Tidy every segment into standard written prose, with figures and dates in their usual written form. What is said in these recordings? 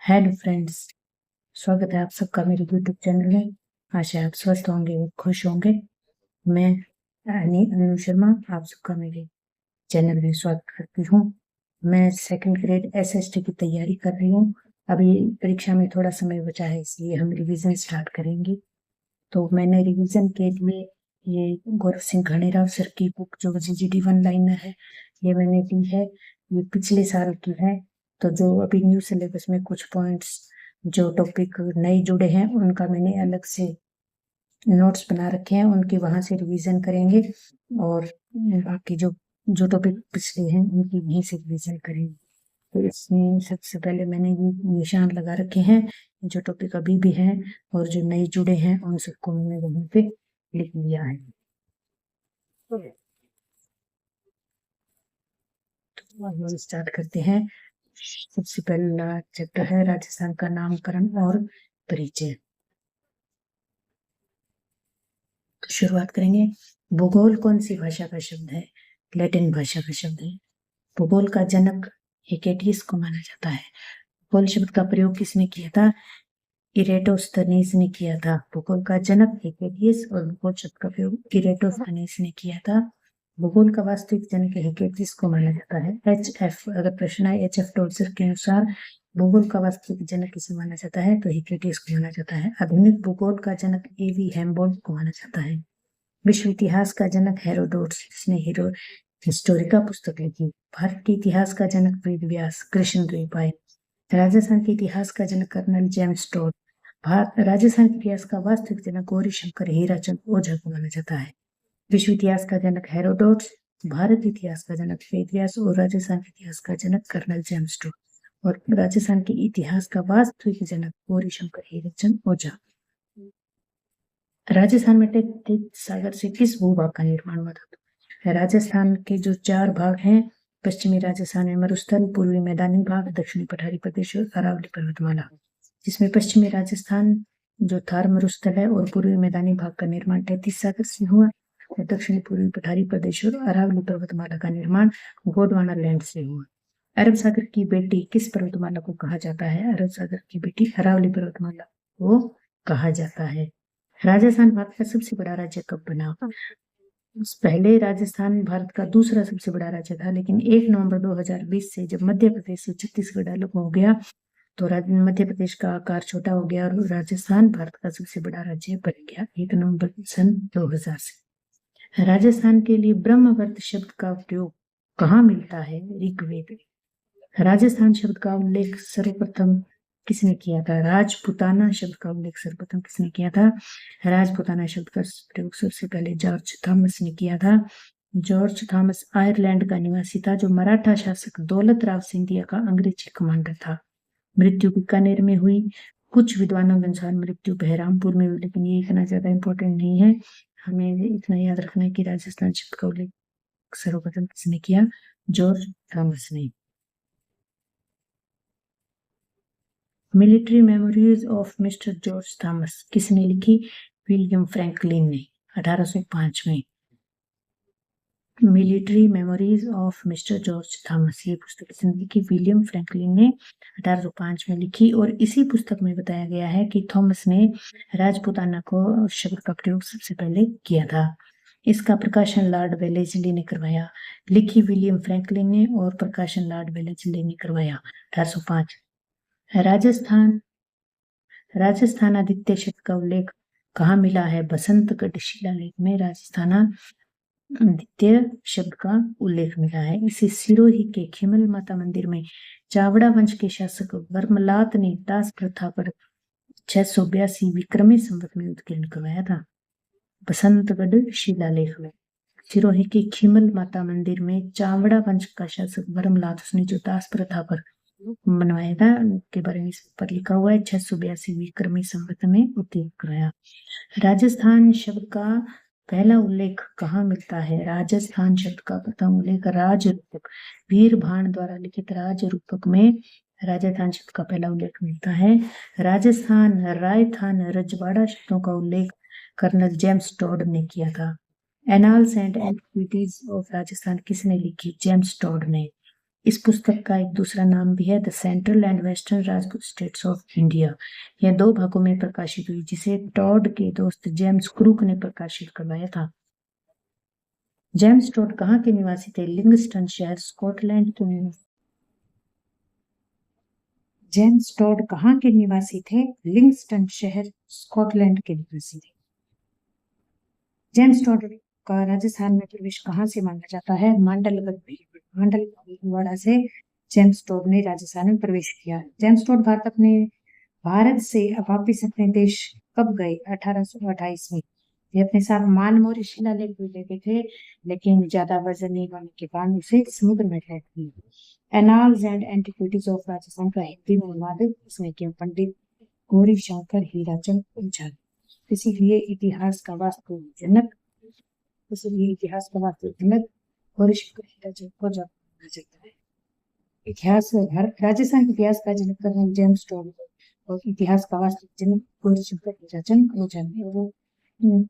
Hello friends, स्वागत है आप सबका मेरे यूट्यूब चैनल में। आशा है आप स्वस्थ होंगे और खुश होंगे। मैं अनु शर्मा आप सबका मेरे चैनल में स्वागत करती हूँ। मैं सेकंड ग्रेड एसएसटी की तैयारी कर रही हूँ। अभी परीक्षा में थोड़ा समय बचा है, इसलिए हम रिवीजन स्टार्ट करेंगे। तो मैंने रिवीजन के लिए ये गौरव सिंह घणेराव सर की बुक जो जीजीडी वन लाइनर है, ये मैंने ली है। ये पिछले साल की है। तो जो अभी न्यू सिलेबस में कुछ पॉइंट्स जो टॉपिक नए जुड़े हैं उनका मैंने अलग से नोट्स बना रखे हैं, उनके वहां से रिवीजन करेंगे। और बाकी जो जो टॉपिक पिछले हैं उनकी वहीं से रिवीजन करेंगे। तो इसमें सबसे पहले मैंने ये निशान लगा रखे हैं जो टॉपिक अभी भी हैं, और जो नए जुड़े हैं उन सबको मैंने वहीं पे लिख लिया है। तो स्टार्ट करते हैं। सबसे पहला चैप्टर है राजस्थान का नामकरण और परिचय। तो शुरुआत करेंगे। भूगोल कौन सी भाषा का शब्द है? लैटिन भाषा का शब्द है। भूगोल का जनक हिकेटियस को माना जाता है। भूगोल शब्द का प्रयोग किसने किया था? इरेटोस्थनीज ने किया था। भूगोल का जनक हिकेटियस और भूगोल शब्द का प्रयोग इरेटोस्थनीज ने किया था। भूगोल का वास्तविक जनक हिकेटियस को माना जाता है। HF अगर प्रश्न आए HF टोल्सर के अनुसार भूगोल का वास्तविक जनक किसे माना जाता है? तो हिकेटियस को माना जाता है। आधुनिक भूगोल का जनक AV हेम्बोल्ट को माना जाता है। विश्व इतिहास का जनक हेरोडोटस, जिसने हिस्टोरिका पुस्तक लिखी। भारत के इतिहास का जनक वेद व्यास, कृष्णद्वैपायन। राजस्थान के इतिहास का जनक कर्नल जेम्स टोड। राजस्थान के इतिहास का वास्तविक जनक गौरीशंकर हीराचंद ओझा को माना जाता है। विश्व इतिहास का जनक हेरोडोटस, भारत इतिहास का जनक वेद व्यास और राजस्थान के इतिहास का जनक कर्नल जेम्स टोड। और राजस्थान के इतिहास का वास्तविक जनक गौरीशंकर हीराचंद ओझा। राजस्थान में तैतीस सागर से किस भूभाग का निर्माण हुआ था? राजस्थान के जो 4 भाग हैं, पश्चिमी राजस्थान में मरुस्थल, पूर्वी मैदानी भाग, दक्षिणी पठारी प्रदेश और अरावली पर्वतमाला, जिसमें पश्चिमी राजस्थान जो थार मरुस्थल है और पूर्वी मैदानी भाग का निर्माण 33 सागर से हुआ। दक्षिणी पूर्वी पठारी प्रदेश और अरावली पर्वतमाला का निर्माण गोंडवाना लैंड से हुआ। अरब सागर की बेटी किस पर्वतमाला को कहा जाता है? अरब सागर की बेटी अरावली पर्वतमाला को कहा जाता है। राजस्थान भारत का सबसे बड़ा राज्य कब बना? पहले राजस्थान भारत का दूसरा सबसे बड़ा राज्य था, लेकिन 1 नवंबर 2020 से जब मध्य प्रदेश से छत्तीसगढ़ अलग हो गया तो मध्य प्रदेश का आकार छोटा हो गया और राजस्थान भारत का सबसे बड़ा राज्य बन गया 1 नवंबर सन 2000 से। राजस्थान के लिए ब्रह्मवर्त शब्द का प्रयोग कहाँ मिलता है? ऋग्वेद। राजस्थान शब्द का उल्लेख सर्वप्रथम किसने किया था? राजपुताना शब्द का उल्लेख सर्वप्रथम किसने किया था? राजपुताना शब्द का प्रयोग सबसे पहले जॉर्ज थॉमस ने किया था। जॉर्ज थॉमस आयरलैंड का निवासी था जो मराठा शासक दौलत राव सिंधिया का अंग्रेजी कमांडर था। मृत्यु बीकानेर में हुई। कुछ विद्वानों के अनुसार मृत्यु बहरामपुर में हुई, लेकिन ये इतना ज्यादा इंपॉर्टेंट नहीं है। हमें इतना याद रखना है कि राजस्थान शब्द का उल्लेख सर्वप्रथम किसने किया? जॉर्ज थॉमस ने। Military memories of mister George Thomas किसने लिखी? विलियम फ्रैंकलिन ने 1805 में। Military memories of mister George Thomas ये पुस्तक किसने लिखी? विलियम फ्रैंकलिन ने 1805 में लिखी। और इसी पुस्तक में बताया गया है कि थॉमस ने राजपुताना को शब्द का प्रयोग सबसे पहले किया था। इसका प्रकाशन लॉर्ड वेलेस्ली ने करवाया। लिखी विलियम फ्रैंकलिन ने और प्रकाशन लॉर्ड वेलेस्ली ने करवाया 1805। राजस्थान आदित्य शब्द का उल्लेख कहाँ मिला है? बसंतगढ़ शिलालेख में राजस्थान आदित्य शब्द का उल्लेख मिला है। इसे सिरोही के खिमल माता मंदिर में चावड़ा वंश के शासक वर्मलात ने दास प्रथा पर 682 विक्रमी संवत में उत्कीर्ण करवाया था। बसंतगढ़ शिलालेख में सिरोही के खिमल माता मंदिर में चावड़ा वंश का शासक वर्मलात, उसने जो दास प्रथा पर बनवाया था के बारे में इस पर लिखा हुआ है 682 विक्रमी संवत में उत्कीर्ण कराया। राजस्थान शब्द का पहला उल्लेख कहाँ मिलता है? राजस्थान शब्द का प्रथम उल्लेख राजरूपक वीर भाण द्वारा लिखित राजरूपक में राजस्थान शब्द का पहला उल्लेख मिलता है। राजस्थान, रायथान, रजवाड़ा शब्दों का उल्लेख कर्नल जेम्स टॉड ने किया था। Annals and antiquities of Rajasthan किसने लिखी? जेम्स टॉड ने। इस पुस्तक का एक दूसरा नाम भी है the central and western Rajput states of India. यह 2 भागों में प्रकाशित हुई, जिसे टॉड के दोस्त जेम्स क्रूक ने प्रकाशित करवाया था। जेम्स टॉड कहाँ के निवासी थे? लिंगस्टन शहर, स्कॉटलैंड के निवासी। जेम्स टॉड कहाँ के निवासी थे? लिंगस्टन शहर, स्कॉटलैंड के निवासी थे। जेम्स टॉड का राजस्थान में प्रवेश कहाँ से माना जाता है? मांडलवाड़ा से जेम्स टॉड ने राजस्थान में प्रवेश किया। जेम्स टॉड भारत से वापिस अपने देश कब गए? 1828 में। ये अपने साथ मानमोरी शिलालेख भी लेके थे, लेकिन ज्यादा वजन नहीं होने के कारण उसे समुद्र में फेंक दिया। Annals and antiquities of Rajasthan का हिंदी में अनुवाद इसने किया पंडित गौरी शंकर हीराचंद पंचाल। इसीलिए इतिहास का जनक गौरी शंकर हीराचंद को जाना जाता है। राजस्थान के इतिहास का जनक कर्नल जेम्स टॉड और इतिहास का वास्तविक जनक गौरी शंकर हीराचंद वो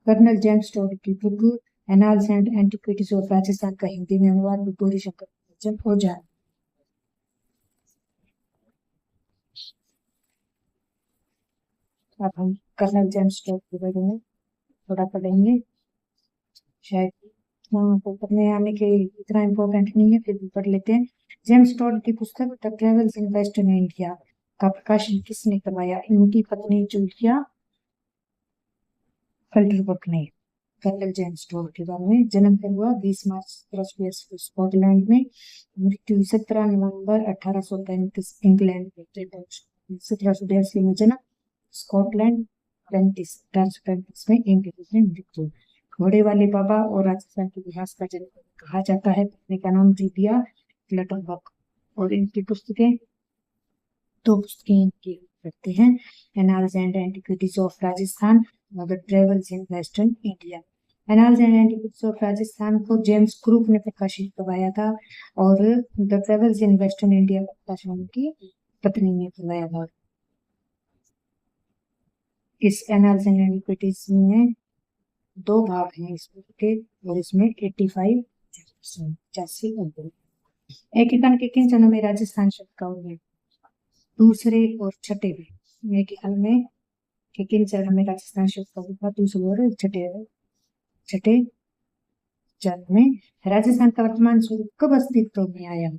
कर्नल जेम्स टॉड की book annals and antiquities of Rajasthan का हिंदी में अनुवाद गौरी शंकर हीराचंद ओझा। अब हम कर्नल जेम्स टॉड के बारे में थोड़ा पढ़ेंगे। शायद तो पढ़ने आने के इतना इम्पोर्टेंट नहीं है, फिर भी पढ़ लेते हैं। जेम्स टॉड की पुस्तक the travels in western India का प्रकाशन किसने करवाया? इनकी पत्नी जूलिया फल्टरबर्ग ने। कर्नल जेम्स टॉड के बारे में जन्म हुआ 20 मार्च 1782 स्कॉटलैंड में, मृत्यु 17 नवंबर 1835 इंग्लैंड में। 1782 में जन्म, स्कॉटलैंड 1835 में इंग्लैंड में मृत्यु। घोड़े वाले बाबा और राजस्थान के इतिहास का जनक कहा जाता है। पत्नी का नाम जूलिया फल्टरबर्ग। और इनकी पुस्तकें 2 पुस्तकें इनकी रखते हैं, annals and antiquities of Rajasthan और the travels in western India. Annals and antiquities of Rajasthan को जेम्स क्रूक ने प्रकाशित करवाया था और the travels in western India का प्रकाशन उनकी पत्नी ने करवाया था। इस एनाल्स एंड एंटिक्विटीज में 2 भाग हैं इस बुक के, और इसमें 85 एकीकरण के किन चरणों में राजस्थान शब्द का उल्लेख? दूसरे और छठे में। एकीकरण में के किन चरणों में राजस्थान शब्द का उल्लेख? दूसरे और छठे चरण में। राजस्थान का वर्तमान स्वरूप कब अस्तित्व में आया?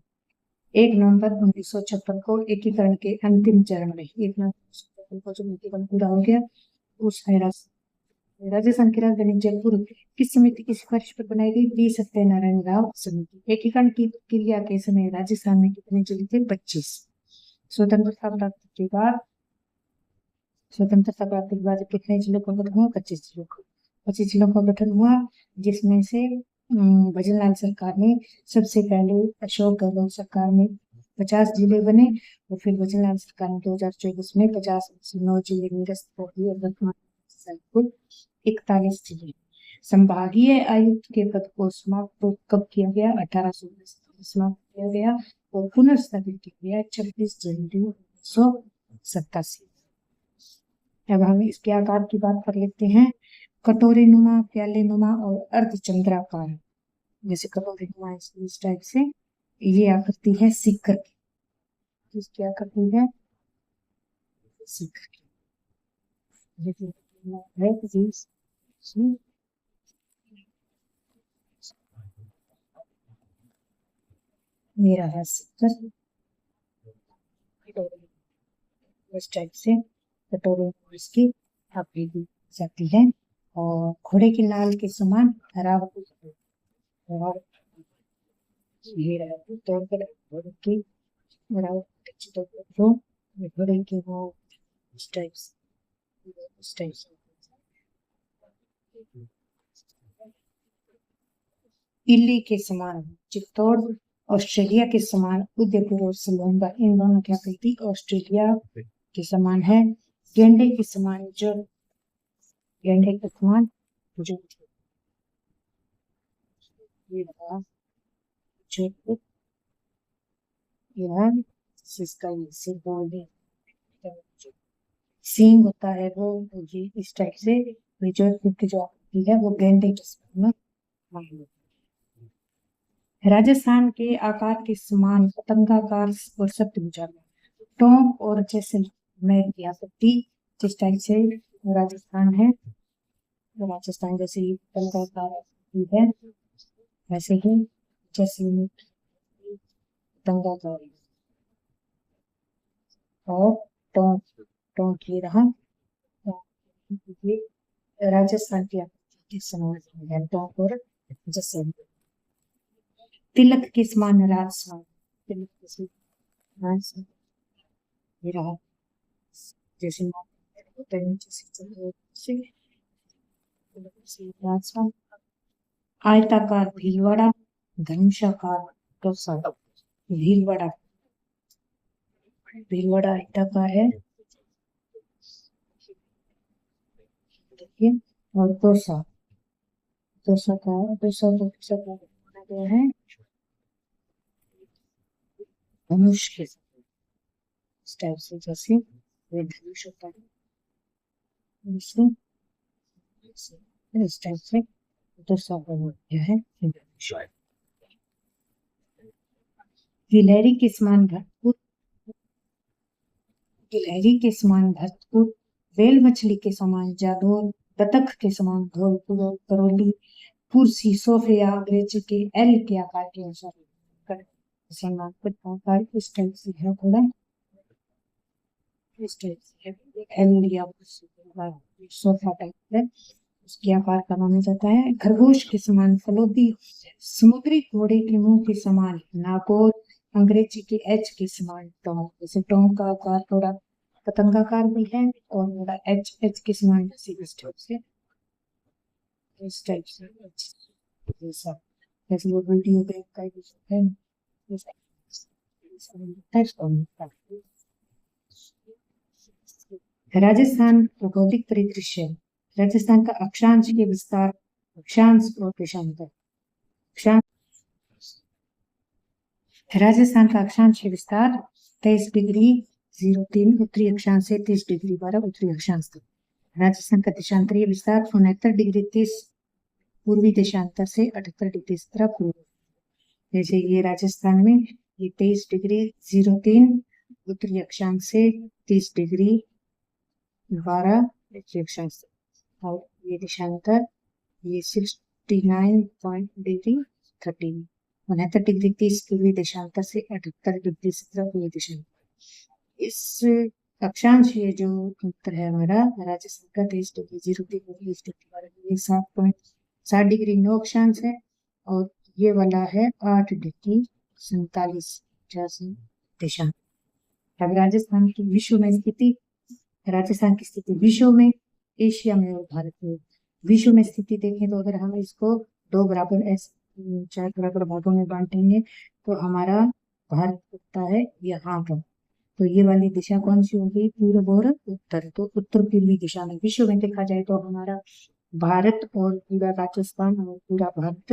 1 नवंबर 1956 को एकीकरण के अंतिम चरण में। 1 नवंबर को जब एकीकरण पूरा हो गया, उस राजस्थान की राजधानी जयपुर किस समिति की सिफारिश पर बनाई गई? बी सत्यनारायण राव समिति। एकीकरण की प्रक्रिया के समय राजस्थान में कितने जिले थे? 25। स्वतंत्रता प्राप्ति के बाद कितने जिलों का गठन हुआ? 25 जिलों का। 25 जिलों का गठन हुआ, जिसमें से भजनलाल सरकार ने सबसे पहले, अशोक गहलोत सरकार में 50 जिले बने, और फिर भजनलाल सरकार ने 2024 में 9 जिले निरस्त हो गए। 41 जिले। संभागीय आयुक्त के पद को समाप्त कब किया गया? 1810 समाप्त किया गया और पुनर्स्थापित किया गया 26 जनवरी 1987। अब हम इसके आकार की बात कर लेते हैं। कटोरी नुमा, प्याले नुमा और अर्धचंद्राकार। जैसे कटोरी नुमा इस टाइप से, ये आकृति है शिखर की। इसकी आकृति है शिखर की। मेरा है शिखर इस टाइप से कटोरी इसकी आकृति जाती है, और घोड़े की नाल के समान हरा और तोड़कर घोड़े की घोड़े की वो इस टाइप से इल्ली के समान, चित्तौड़ ऑस्ट्रेलिया के समान, उदयपुर और सलोंगा इन दोनों की आकृति ऑस्ट्रेलिया के समान है। गेंडे के समान जो सींग होता है वो जी इस टाइप से, जो आकृति है वो गेंडे के समान। राजस्थान के आकार के समान पतंगाकार और शब्द टोंक और जैसलमेर की आकृति जिस टाइप से राजस्थान है, राजस्थान जैसे ही पतंगाकार आकृति है वैसे ही जैसलमेर पतंगाकार और टोंक टोंक ये रहा, ये राजस्थान की आकृति के समान है टोंक और जैसलमेर। तिलक के समान राजस्थान, तिलक के समान ये रहा जैसे राजस्थान। आयताकार भीलवाड़ा, धनुषाकार टोसा। भीलवाड़ा, भीलवाड़ा आयताकार है देखिए, और टोसा, टोसा का टोसा बना गया है धनुष के इस टाइप से, जैसे ये धनुष होता है इस टाइप से टोसा बना गया है। गिलहरी के समान भरतपुर, गिलहरी के समान भरतपुर, वेल मछली के समान जादौर, बतख के समान धौलपुर, करौली, कुर्सी, सोफे या अंग्रेजी के एल के आकार के अनुसार आकार इस टाइप से है, थोड़ा इस टाइप से है, एल या सोफा टाइप है, उसके आकार का माना जाता है। खरगोश के समान फलोदी, समुद्री घोड़े के मुंह के समान नागौर, अंग्रेजी के एच के समान टोंक। जैसे टोंक का आकार थोड़ा पतंगाकार भी है और थोड़ा एच एच के समान इस टाइप से जैसे वो वीडियो देख का है। राजस्थान भौगोलिक परिदृश्य, राजस्थान का अक्षांश के विस्तार, अक्षांश और देशांतर। राजस्थान का अक्षांश के विस्तार 23°03 उत्तरी अक्षांश से 30°12 उत्तरी अक्षांश तक। राजस्थान का देशांतरीय विस्तार 69°30 पूर्वी देशांतर से 78°17 पूर्व। जैसे ये राजस्थान में ये 23°03 उत्तरी अक्षांश से 30°12 उत्तरी अक्षांश तक, और ये देशांतर ये 69.30 69°30 पूर्वी देशांतर से 78°17 पूर्वी देशांतर। इस अक्षांश ये जो उत्तर है हमारा राजस्थान का 23°03 7.7°9 अक्षांश है, और ये वाला है 8°47 देशांतर। अब राजस्थान की विश्व में स्थिति, राजस्थान की स्थिति विश्व में, एशिया में और भारत में। विश्व में स्थिति देखें तो अगर हम इसको दो बराबर चार बराबर भागों में बांटेंगे तो हमारा भारत होता है यहाँ पर, तो ये वाली दिशा कौन सी होगी, पूर्व और उत्तर, तो उत्तर पूर्वी दिशा में। विश्व में देखा जाए तो हमारा भारत और पूरा राजस्थान और पूरा भारत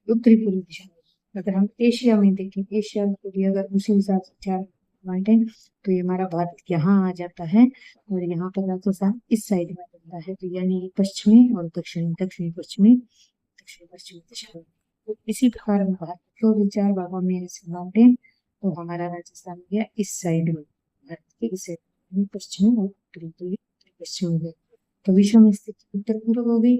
उत्तरी पूर्वी दिशा में। अगर हम एशिया में देखें, एशिया को भी अगर उसी हिसाब से चार बांटे तो ये हमारा भारत यहाँ आ जाता है और यहाँ पर राजस्थान इस साइड में बनता है, तो यानी पश्चिमी और दक्षिणी, दक्षिणी पश्चिमी दिशा में। तो इसी प्रकार हम भारत को भी चार भागों में ऐसे बांटे तो हमारा राजस्थान गया इस साइड में, भारत के इस साइड में पश्चिमी और उत्तरी पश्चिमी है। तो विश्व में स्थित उत्तर पूर्व हो गई,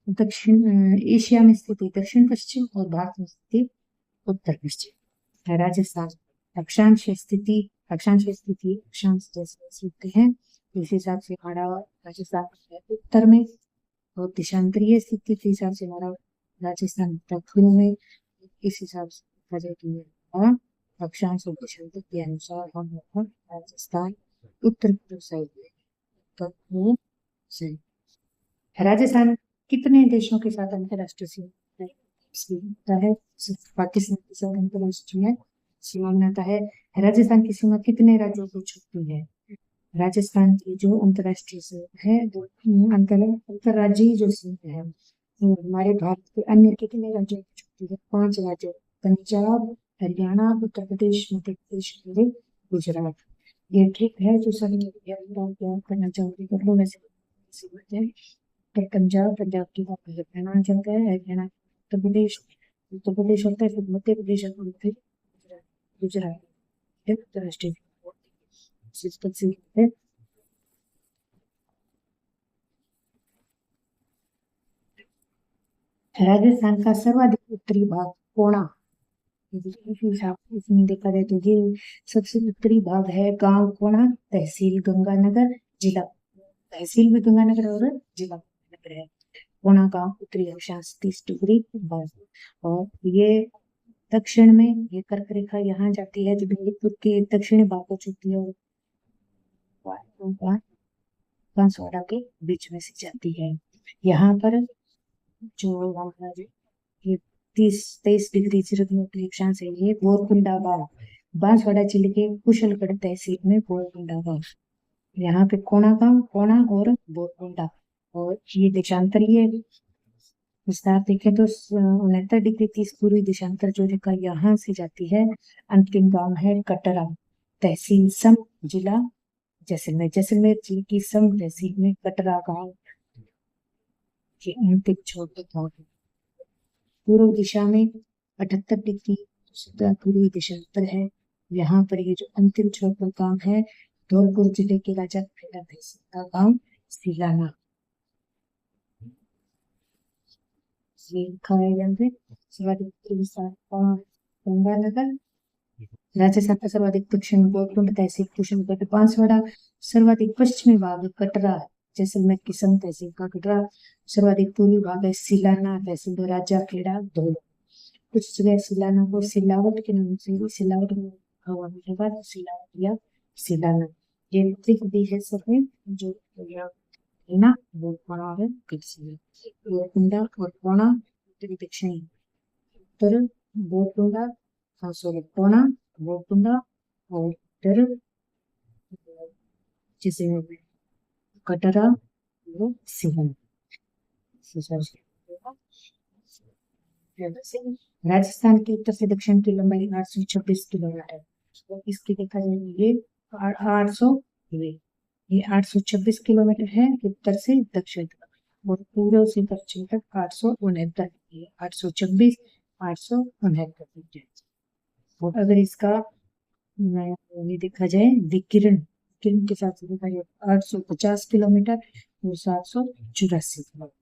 दक्षिण एशिया में स्थित दक्षिण पश्चिम और भारत में स्थित उत्तर पश्चिम। राजस्थान अक्षांश स्थिति, अक्षांश जैसे लिखते हैं इस हिसाब से हमारा राजस्थान उत्तर में, और देशांतरीय स्थिति के हिसाब से हमारा राजस्थान दक्षिण में। इस हिसाब से देखा जाए तो अक्षांश और देशांतर के अनुसार हम राजस्थान उत्तर पूर्व साइड में, उत्तर पूर्व साइड। राजस्थान कितने देशों के साथ अंतरराष्ट्रीय सीमा है, पाकिस्तान के साथ अंतरराष्ट्रीय सीमा बनाता है। राजस्थान की सीमा कितने राज्यों को छूती है, राजस्थान की जो अंतरराष्ट्रीय सीमा है वो अंतरराज्यीय जो सीमा है हमारे भारत के अन्य कितने राज्यों को छूती है, 5 राज्यों, पंजाब, हरियाणा, उत्तर प्रदेश, मध्य प्रदेश, गुजरात। ये ठीक है, जो सभी करना चाहूंगी कर लो वैसे पंजाब की बात हरियाणा चलता है, हरियाणा उत्तर प्रदेश, उत्तर प्रदेश होता है, फिर मध्य प्रदेश और फिर गुजरात। अंतरराष्ट्रीय है। राजस्थान का सर्वाधिक उत्तरी भाग कोणा, इसमें देखा जाए तो ये सबसे उत्तरी भाग है। गांव कोणा, तहसील गंगानगर, जिला, तहसील में गंगानगर और जिला गंगानगर है। कोणा गांव उत्तरी अक्षांश 30 डिग्री और ये दक्षिण में ये कर्क रेखा यहाँ जाती है, जो डूंगरपुर के दक्षिणी भाग को छूती है, बांसवाड़ा के बीच में से जाती है। यहाँ पर जो ये 30-23 डिग्री 0 अक्षांश है, ये बोरकुंडा गांव, बांसवाड़ा जिले के कुशलगढ़ तहसील में बोरकुंडा गांव। यहाँ पे कोणा गांव, कोणा और बोरकुंडा, और ये देशांतर, ये विस्तार देखें तो 69 डिग्री 30 पूर्वी देशांतर जो रेखा यहाँ से जाती है। अंतिम गांव है कटरा, तहसील सम, जिला जैसलमेर, जैसलमेर जिले की सम तहसील में कटरा गांव के अंतिम छोटे गांव। पूर्व दिशा में 78 डिग्री पूर्वी देशांतर है। यहाँ पर ये जो अंतिम छोटा गांव है, धौलपुर जिले के राजा खेड़ा तहसील का गांव सिलाना। गंगानगर। राजस्थान का सर्वाधिक दक्षिण गोलकुंड तहसील कुशलगढ़ बांसवाड़ा, सर्वाधिक पश्चिमी भाग कटरा, जैसलमेर की सम तहसील का कटरा, सर्वाधिक पूर्वी भाग है सिलाना तहसील राजा खेड़ा धौल। कुछ जगह सिलाना को सिलावट के नाम से भी सिलावट में सिलावट या सिलाना, ये भी है सब में जो है ना, वो कोणा है बोरकुंडा और कोणा उत्तरी दक्षिणी। उत्तर बोरकुंडा, सॉरी कोणा, बोरकुंडा और उत्तर जिसे कटरा और सिलाना। राजस्थान के उत्तर से दक्षिण की लंबाई 826 किलोमीटर, तो इसकी देखा जाए ये 826 किलोमीटर है उत्तर से दक्षिण तक, और पूर्व से पश्चिम तक 869, 826, 869। और अगर इसका ये देखा जाए विकिरण के साथ देखा जाए 850 किलोमीटर और 784 किलोमीटर।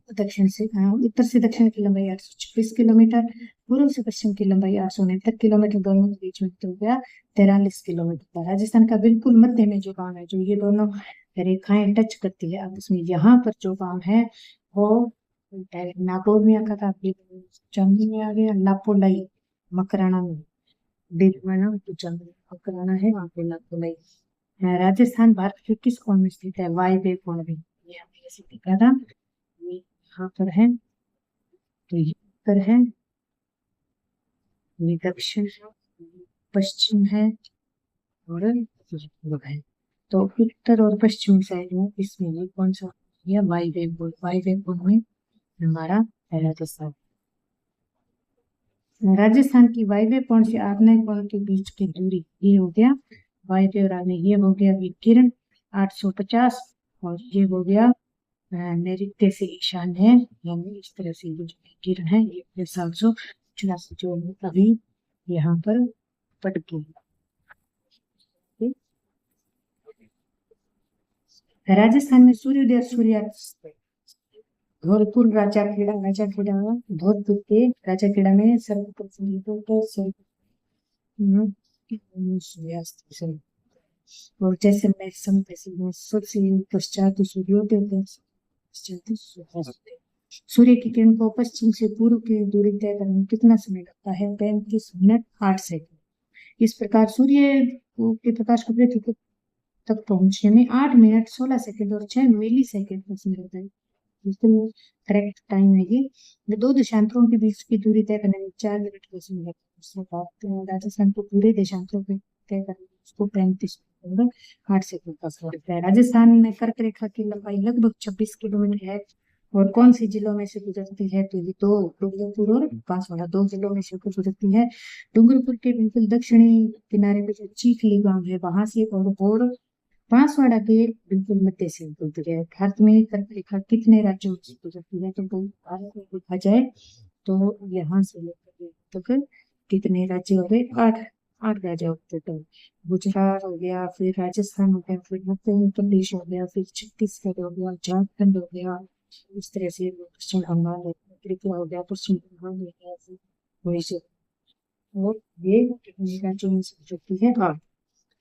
दक्षिण से उत्तर से दक्षिण की लंबाई 826 किलोमीटर, पूर्व से पश्चिम की लंबाई 869 किलोमीटर, दोनों के बीच में तो हो गया 43 किलोमीटर। राजस्थान का बिल्कुल मध्य में जो गांव है, जो ये दोनों रेखाएं टच करती है, अब इसमें यहाँ पर जो गांव है वो नागौर में आता था, चंदी में आ गया, लापोलाई मकराना में, मकराना है वहां पे लापोलाई। राजस्थान भारत के किस कोण में स्थित है? वायव्य कोण में, ये हमने जैसे देखा था, यहाँ पर है, तो ये उत्तर है, ये दक्षिण है, पश्चिम है और पूर्व है। तो उत्तर और पश्चिम साइड में इसमें ये कौन सा है? वायव्य कोण में हमारा राजस्थान। राजस्थान की वायव्य कोण से आग्नेय कोण के बीच की दूरी ये हो गया वायव्य, और आग्नेय ये हो गया विकिरण 850, और ये हो गया नैऋत्य से ईशान है, यानी इस तरह से जो विकिरण है ये 784 जो अभी यहाँ पर पड़ गई। राजस्थान में सूर्योदय सूर्यास्त धौलपुर राजाखेड़ा धौलपुर के राजाखेड़ा में सूर्यास्त, और जैसलमेर सम तहसील में सबसे पश्चात सूर्योदय, सूर्य की किरण को पश्चिम से पूर्व की दूरी तय करने में कितना समय लगता है? 35 मिनट 8 सेकंड। इस प्रकार सूर्य के प्रकाश को पृथ्वी तक पहुंचने में 8 मिनट 16 सेकंड और 6 मिली सेकंड का समय लगता है। बिल्कुल करेक्ट टाइम है ये। दो देशांतरों के बीच की दूरी तय करने में 4 मिनट का समय लगता है। राजस्थान के पूरे देशांतरों को तय करने में उसको 35 मिनट 8 सेकंड का समय लगता है। राजस्थान में कर्क रेखा की लंबाई लगभग 26 किलोमीटर है, और कौन सी जिलों में से गुजरती है? तो ये दो, डूंगरपुर और बांसवाड़ा, 2 जिलों में से गुजरती है। डूंगरपुर के बिल्कुल दक्षिणी किनारे पे जो चीखली गांव है वहां से, और बांसवाड़ा के बिल्कुल मध्य से गुजरती है। भारत में कर्क रेखा कितने राज्यों से गुजरती है? तो भारत में देखा जाए तो यहाँ से लेकर तक कितने राज्य हो गए? 8 राज्य हो गए। तो गुजरात हो गया, फिर राजस्थान हो गया, फिर मध्य प्रदेश हो गया, फिर छत्तीसगढ़ हो गया, झारखंड हो गया, इस तरह से पश्चिम बंगाल हो गया, त्रिपुरा हो गया, पश्चिम बंगाल हो गया, फिर उड़ीसा। और ये कितने राज्यों में से गुजरती है? 8।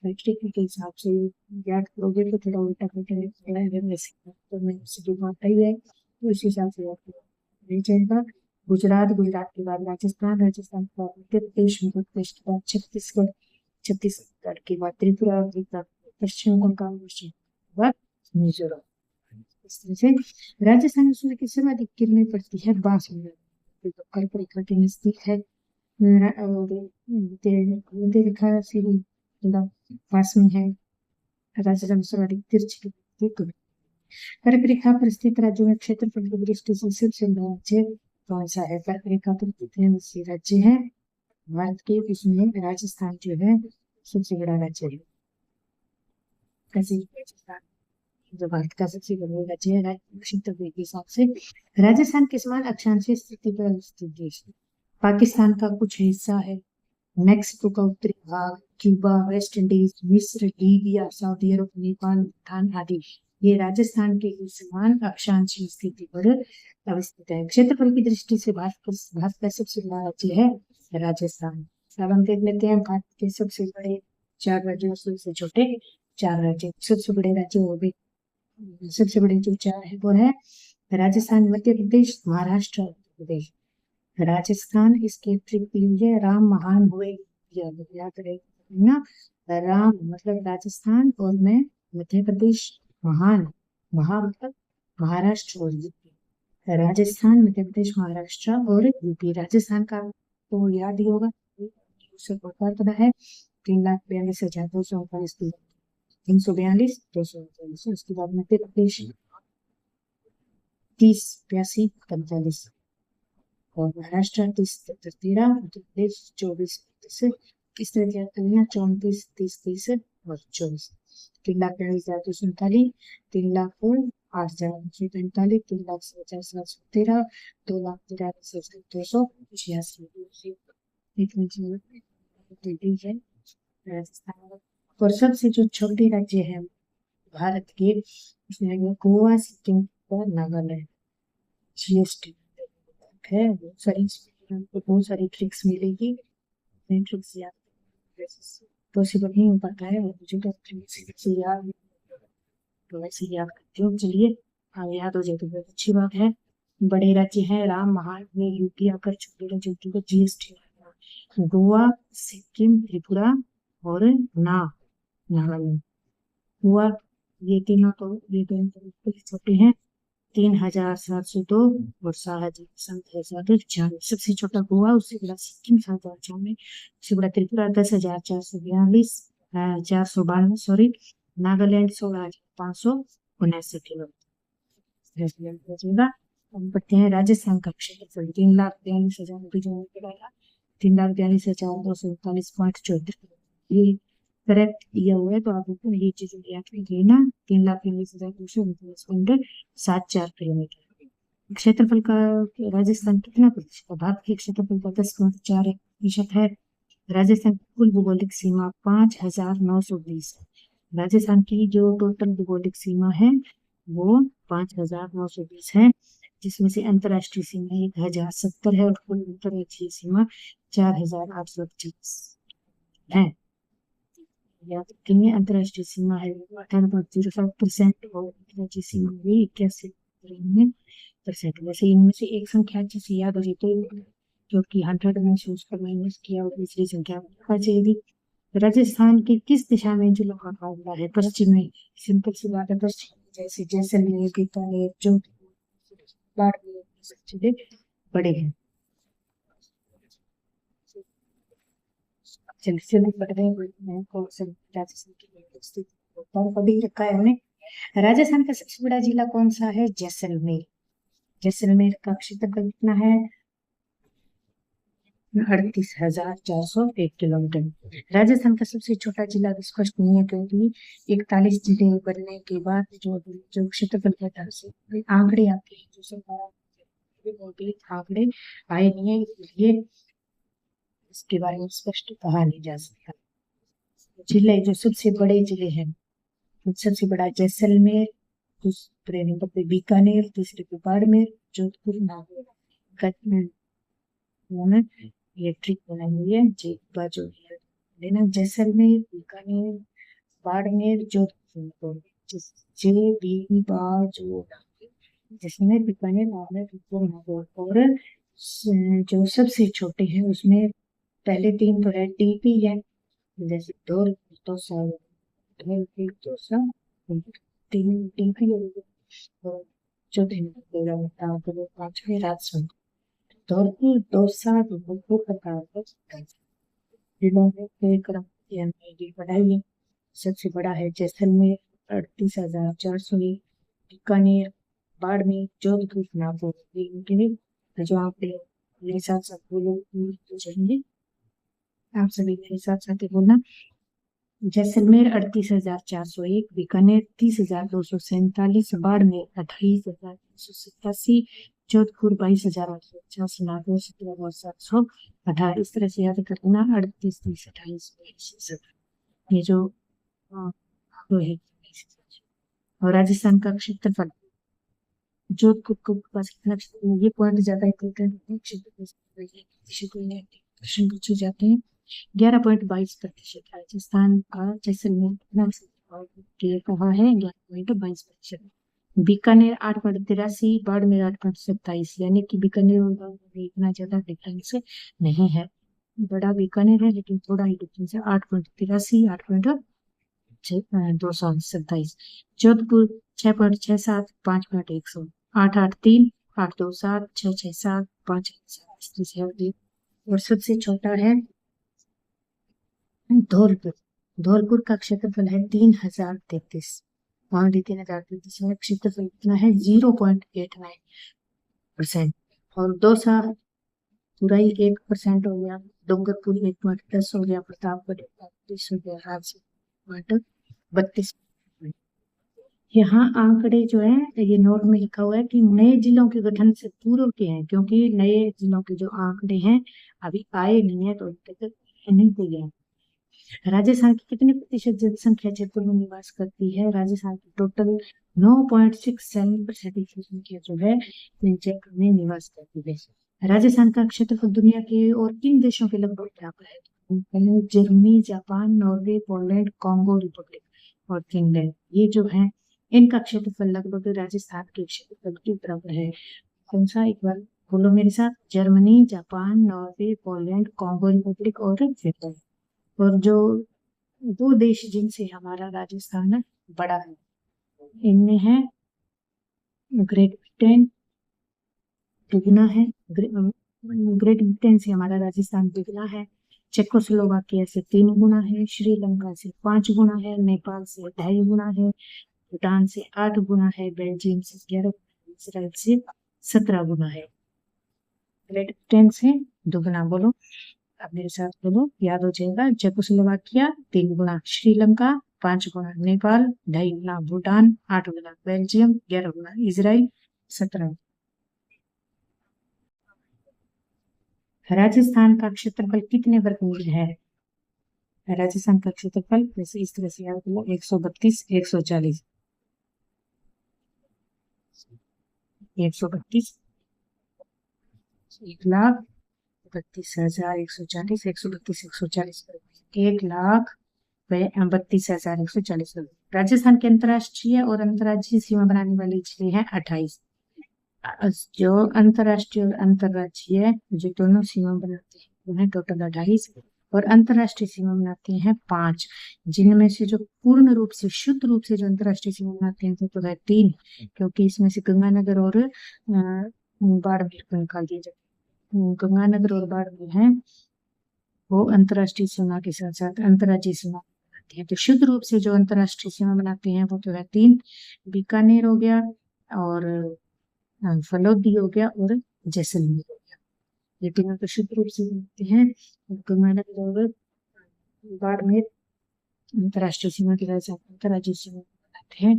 मैट्रिक के हिसाब से याद करोगे तो थोड़ा उल्टा पुल्टा है वैसे तो मैं सीधी बात ही है, तो इस हिसाब से याद नहीं जाएगा। गुजरात, गुजरात के बाद राजस्थान, राजस्थान के बाद मध्य प्रदेश, मध्य प्रदेश के बाद छत्तीसगढ़, छत्तीसगढ़ के बाद त्रिपुरा, त्रिपुरा पश्चिम बंगाल, पश्चिम के बाद मिजोरम। इस तरह से राजस्थान में सूर्य की सर्वाधिक किरणें पड़ती है बांसवाड़ा, तो कर्क रेखा के नजदीक है। और मध्य रेखा से भी थोड़ा पास में है। राजस्थान में सर्वाधिक तिरछी कर्क रेखा पर स्थित राज्यों में क्षेत्रफल की दृष्टि से सबसे बड़ा राज्य कौन सा है? कर्क रेखा पर कितने राज्य हैं भारत के? इसमें राजस्थान जो है सबसे बड़ा राज्य है। कैसे राजस्थान जो भारत का सबसे बड़ा राज्य है क्षेत्रफल के हिसाब से। राजस्थान के समान अक्षांशीय स्थिति पर स्थित देश है। पाकिस्तान का कुछ हिस्सा है, मैक्सिको का उत्तरी भाग, क्यूबा, वेस्ट इंडीज, मिस्र, लीबिया, सऊदी अरब, नेपाल, भूटान आदि ये राजस्थान के समान अक्षांशीय स्थिति पर अवस्थित है। क्षेत्रफल की दृष्टि से भारत का सबसे बड़ा राज्य है राजस्थान। अब हम देख लेते हैं भारत के सबसे बड़े 4 राज्यों से छोटे 4 राज्य। सबसे बड़े राज्य वो भी सबसे बड़े जो 4 है वो है राजस्थान, मध्य प्रदेश, महाराष्ट्र, उत्तर प्रदेश। राजस्थान इसके प्रिय राम महान हुए, याद रहे ना। राम मतलब राजस्थान और मैं मध्य प्रदेश, महान महा मतलब महाराष्ट्र और यूपी। राजस्थान, मध्य प्रदेश, महाराष्ट्र और यूपी। राजस्थान का तो याद ही होगा, पता है 3,42,239 342 239। उसके बाद मध्य प्रदेश 30,82,45 और महाराष्ट्र 30,73, उत्तर प्रदेश 24,32, इस तरह की कहानियां 34, 30, 30 और 24। 3,42,239, 3,08,945, 3,50,713, 2,43,286 है राजस्थान। और सबसे जो छोटे राज्य है भारत के उसमें गोवा, सिक्किम और नागालैंड। जीएसटी है, बहुत सारी ट्रिक्स मिलेगी। ट्रिक्स याद पॉसिबल नहीं हो पाता है और मुझे तो ट्रिक्स याद तो वैसे याद करती हूँ। चलिए याद हो जाए तो बहुत अच्छी बात है। बड़े राज्य हैं राम महान में यूपी आकर छोटे राज्यों की जीएसटी गोवा, सिक्किम, त्रिपुरा और नागालैंड। गोवा ये तीनों तो छोटे हैं 3,702 और 7,746। सबसे छोटा गोवा, उससे बड़ा सिक्किम 7,094, उससे बड़ा त्रिपुरा 10,442 492 सॉरी, नागालैंड 16,559 किलोमीटर। हम पढ़ते हैं राजस्थान का क्षेत्रफल 3,42,000 3,42,239.74। ये करेक्ट दिया हुआ है तो आप ये चीजें याद कीजिए ना। 3,42,239.74 किलोमीटर। क्षेत्रफल का राजस्थान कितना प्रतिशत है? भारत के क्षेत्रफल का 10,4% है। राजस्थान की कुल भौगोलिक सीमा 5,920 है। राजस्थान की जो टोटल भौगोलिक सीमा है वो 5,920 है, जिसमें से अंतर्राष्ट्रीय सीमा 1,070 है और कुल अंतर्राष्ट्रीय सीमा 4,825 है। याद रखेंगे अंतर्राष्ट्रीय सीमा है 18.05% और अंतर्राष्ट्रीय सीमा भी 81.93%। वैसे इनमें से एक संख्या जिसे याद हो जाए तो क्योंकि 100 में से उसका माइनस किया और दूसरी संख्या आ जाएगी। राजस्थान की किस दिशा में जो मुकाबला है? पश्चिम में। सिंपल सी बात है, पश्चिम जैसे जैसलमेर, बीकानेर, जोधपुर, बाड़मेर सब चीजें बड़े हैं। चलिए पढ़ रहे हैं कौन सा राजस्थान की स्थिति अभी रखा है हमने। राजस्थान का सबसे बड़ा जिला कौन सा है? जैसलमेर। जैसलमेर का क्षेत्रफल कितना है? 38,401 किलोमीटर। राजस्थान का सबसे छोटा जिला भी स्पष्ट नहीं है, क्योंकि 41 जिले बनने के बाद जो जो क्षेत्रफल कहता है आंकड़े आते हैं, जो सरकार आंकड़े आए नहीं है, इसलिए इसके बारे में स्पष्ट कहा नहीं जा सकता। जिले जो सबसे बड़े जिले हैं, सबसे बड़ा जैसलमेर, दूसरे नंबर पे बीकानेर, तीसरे पे बाड़मेर, जोधपुर, नागौर। ये ट्रिक बनाई हुई है जी बाजू लेना, जैसलमेर, बीकानेर, बाड़मेर, जोधपुर, जे बी बाजू, जैसलमेर, बीकानेर, बाड़मेर, जोधपुर, नागौर। और जो सबसे छोटे हैं उसमें पहले तीन तो है टीपी है, जैसे ढोल तोसा, तोसा, तीन टीपी और चौथे नंबर पे पांचवें राजस्थान। धौलपुर, दौसा, धौलपुर का जिलों में क्रम बढ़ाई। सबसे बड़ा है जैसलमेर 38,401, बीकानेर, बाड़मेर, जोधपुर, नागौर। जो आप मेरे साथ साथ बोलो तो चलेंगे, आप सभी मेरे साथ साथ बोलना। जैसलमेर 38,401, बीकानेर 30,247, बाड़मेर 28,387, जोधपुर 22,850, नागौर 17,718। इस तरह से याद करना 38, 30, 28, 22, ये जो वो है। और राजस्थान का क्षेत्रफल, जोधपुर को पास कितना क्षेत्र है, ये पॉइंट ज्यादा इंपोर्टेंट है, प्रश्न पूछे जाते हैं। 11.22%। राजस्थान का जैसलमेर कहा है 11.22%। बीकानेर 8.83, बाड़मेर 8.27, यानी कि बीकानेर और बाड़मेर इतना ज्यादा डिफरेंस नहीं है। बड़ा बीकानेर है लेकिन थोड़ा ही डिफरेंस है, 8.83, 8.227। जोधपुर 6.67, 5.100, 883, 827, 667, 567। और सबसे छोटा है धौलपुर। धौलपुर का क्षेत्रफल है 3,033, 3,033 है। क्षेत्रफल कितना है 0.89%। और दौसा पूरा ही 1% हो गया, डूंगरपुर 1.10 हो गया, प्रतापगढ़ 32 हो गया, राजसमंद 32। यहाँ आंकड़े जो है ये नोट में लिखा हुआ है कि नए जिलों के गठन से पूर्व के हैं, क्योंकि नए जिलों के जो आंकड़े हैं अभी आए नहीं है, तो नहीं हो गया। राजस्थान की कितने प्रतिशत जनसंख्या जयपुर में निवास करती है? राजस्थान की टोटल 9.67% जनसंख्या जो है जयपुर में निवास करती है। राजस्थान का क्षेत्रफल दुनिया के और किन देशों के लगभग बराबर है? Germany, Japan, Norway, Poland, Congo Republic और फिनलैंड, ये जो है इनका क्षेत्रफल लगभग राजस्थान के क्षेत्रफल के बराबर है। कौन सा, एक बार बोलो मेरे साथ, Germany, Japan, Norway, Poland, Congo Republic और फिनलैंड। और जो दो देश जिनसे हमारा राजस्थान बड़ा है, इनमें है ग्रेट ब्रिटेन, दुगना है, ग्रेट ब्रिटेन से हमारा राजस्थान दुगना है, चेकोस्लोवाकिया से 3 गुना है, श्रीलंका से 5 गुना है, नेपाल से 2.5 गुना है, भूटान से 8 गुना है, बेल्जियम से 11, इसराइल से 17 गुना है। ग्रेट ब्रिटेन से दुगना, बोलो अब मेरे साथ बोलो, याद हो जाएगा। चेकोस्लोवाकिया 3 गुना, श्रीलंका 5 गुना, नेपाल 2.5 गुना, भूटान 8 गुना, बेल्जियम 11 गुना, इसराइल 17। राजस्थान का क्षेत्रफल कितने वर्ग मील है? राजस्थान का क्षेत्रफल वैसे इस तरह से याद करो, 132, 140, 132, 1,32,140, 132, 140, 1,32,140। राजस्थान के अंतर्राष्ट्रीय और अंतर्राज्यीय सीमा बनाने वाले जिले हैं 28। जो अंतर्राष्ट्रीय और अंतर्राज्यीय जो दोनों सीमा बनाते हैं वो है टोटल 28, और अंतर्राष्ट्रीय सीमा बनाते हैं 5, जिनमें से जो पूर्ण रूप से शुद्ध रूप से जो अंतर्राष्ट्रीय सीमा बनाते हैं तो है 3, क्योंकि इसमें से गंगानगर और बाड़मेर को निकाल दिया जाए। गंगानगर और बाड़मेर है वो अंतर्राष्ट्रीय सीमा के साथ साथ अंतर्राज्यीय सीमा बनाते हैं। तो शुद्ध रूप से जो अंतर्राष्ट्रीय सीमा बनाते हैं वो तो है 3, बीकानेर हो गया और फलोदी हो गया और जैसलमेर हो गया। ये तीनों तो शुद्ध रूप से बनते हैं। गंगानगर और बाड़मेर अंतर्राष्ट्रीय सीमा के साथ अंतर्राज्यीय सीमा बनाते हैं।